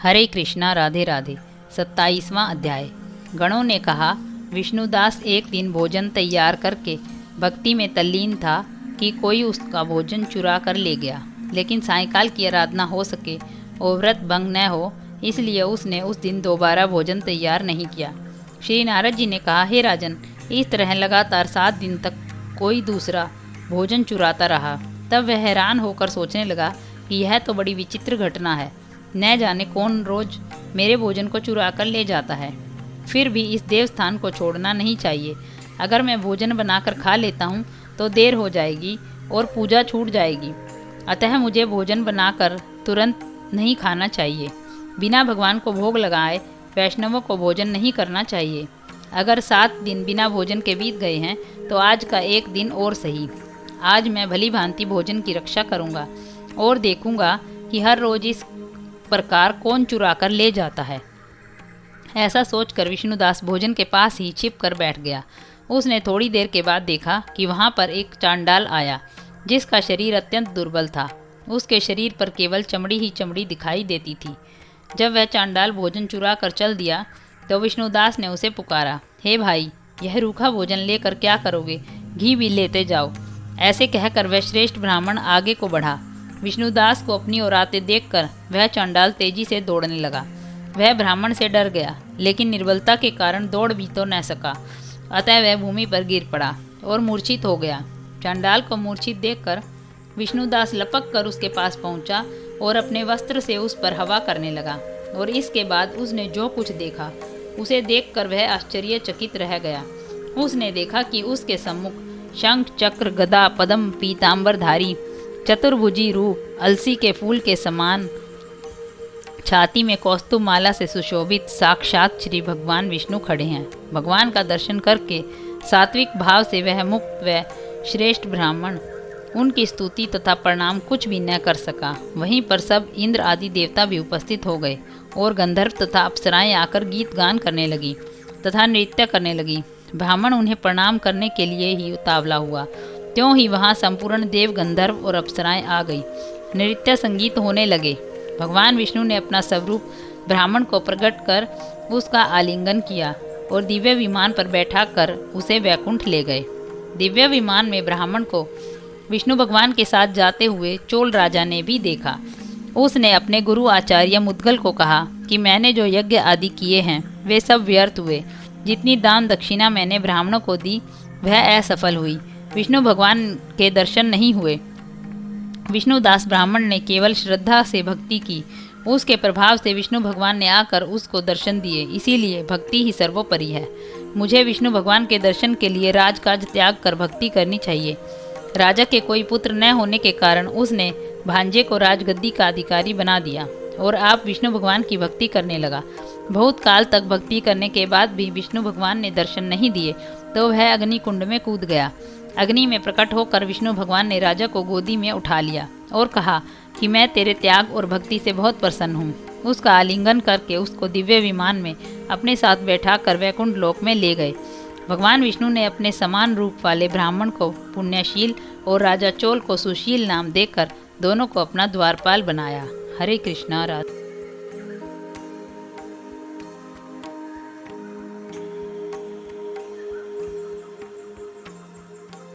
हरे कृष्णा राधे राधे। 27वां अध्याय। गणों ने कहा, विष्णुदास एक दिन भोजन तैयार करके भक्ति में तल्लीन था कि कोई उसका भोजन चुरा कर ले गया, लेकिन सायंकाल की आराधना हो सके और व्रत भंग न हो, इसलिए उसने उस दिन दोबारा भोजन तैयार नहीं किया। श्री नारद जी ने कहा, हे राजन, इस तरह लगातार 7 दिन तक कोई दूसरा भोजन चुराता रहा। तब वह हैरान होकर सोचने लगा कि यह तो बड़ी विचित्र घटना है, न जाने कौन रोज मेरे भोजन को चुरा कर ले जाता है। फिर भी इस देवस्थान को छोड़ना नहीं चाहिए। अगर मैं भोजन बनाकर खा लेता हूँ तो देर हो जाएगी और पूजा छूट जाएगी। अतः मुझे भोजन बनाकर तुरंत नहीं खाना चाहिए। बिना भगवान को भोग लगाए वैष्णवों को भोजन नहीं करना चाहिए। अगर 7 दिन बिना भोजन के बीत गए हैं तो आज का एक दिन और सही। आज मैं भली भांति भोजन की रक्षा करूँगा और देखूँगा कि हर रोज इस प्रकार कौन चुरा कर ले जाता है। ऐसा सोचकर विष्णुदास भोजन के पास ही छिप कर बैठ गया। उसने थोड़ी देर के बाद देखा कि वहाँ पर एक चांडाल आया, जिसका शरीर अत्यंत दुर्बल था। उसके शरीर पर केवल चमड़ी ही चमड़ी दिखाई देती थी। जब वह चांडाल भोजन चुरा कर चल दिया तो विष्णुदास ने उसे पुकारा, हे भाई, यह रूखा भोजन लेकर क्या करोगे? घी भी लेते जाओ। ऐसे कहकर वह श्रेष्ठ ब्राह्मण आगे को बढ़ा। विष्णुदास को अपनी ओर आते देखकर वह चांडाल तेजी से दौड़ने लगा। वह ब्राह्मण से डर गया, लेकिन निर्बलता के कारण दौड़ भी तो न सका। अतः वह भूमि पर गिर पड़ा और मूर्छित हो गया। चांडाल को मूर्छित देखकर विष्णुदास लपक कर उसके पास पहुंचा और अपने वस्त्र से उस पर हवा करने लगा। और इसके बाद उसने जो कुछ देखा उसे देखकर वह आश्चर्यचकित रह गया। उसने देखा कि उसके सम्मुख शंख, चक्र, गदा, पद्म, पीतांबरधारी, चतुर्भुजी रूप, अलसी के फूल के समान छाती में कौस्तुभ माला से सुशोभित साक्षात श्री भगवान विष्णु खड़े हैं। भगवान का दर्शन करके सात्विक भाव से वह मुक्त व श्रेष्ठ ब्राह्मण उनकी स्तुति तथा प्रणाम कुछ भी न कर सका। वहीं पर सब इंद्र आदि देवता भी उपस्थित हो गए और गंधर्व तथा अप्सराएं आकर गीत गान करने लगी तथा नृत्य करने लगी। ब्राह्मण उन्हें प्रणाम करने के लिए ही उतावला हुआ, त्यों ही वहाँ संपूर्ण देव, गंधर्व और अप्सराएं आ गई। नृत्य संगीत होने लगे। भगवान विष्णु ने अपना स्वरूप ब्राह्मण को प्रकट कर उसका आलिंगन किया और दिव्य विमान पर बैठा कर उसे वैकुंठ ले गए। दिव्य विमान में ब्राह्मण को विष्णु भगवान के साथ जाते हुए चोल राजा ने भी देखा। उसने अपने गुरु आचार्य मुद्गल को कहा कि मैंने जो यज्ञ आदि किए हैं वे सब व्यर्थ हुए। जितनी दान दक्षिणा मैंने ब्राह्मणों को दी वह असफल हुई। विष्णु भगवान के दर्शन नहीं हुए। विष्णुदास ब्राह्मण ने केवल श्रद्धा से भक्ति की। उसके प्रभाव से विष्णु भगवान ने आकर उसको दर्शन दिए। इसीलिए भक्ति ही सर्वोपरि है। मुझे विष्णु भगवान के दर्शन के लिए राजकाज त्याग कर भक्ति करनी चाहिए। राजा के कोई पुत्र न होने के कारण उसने भांजे को राजगद्दी का अधिकारी बना दिया और आप विष्णु भगवान की भक्ति करने लगा। बहुत काल तक भक्ति करने के बाद भी विष्णु भगवान ने दर्शन नहीं दिए तो वह अग्नि कुंड में कूद गया। अग्नि में प्रकट होकर विष्णु भगवान ने राजा को गोदी में उठा लिया और कहा कि मैं तेरे त्याग और भक्ति से बहुत प्रसन्न हूँ। उसका आलिंगन करके उसको दिव्य विमान में अपने साथ बैठा कर वैकुंठ लोक में ले गए। भगवान विष्णु ने अपने समान रूप वाले ब्राह्मण को पुण्यशील और राजा चोल को सुशील नाम देकर दोनों को अपना द्वारपाल बनाया। हरे कृष्णा राधे।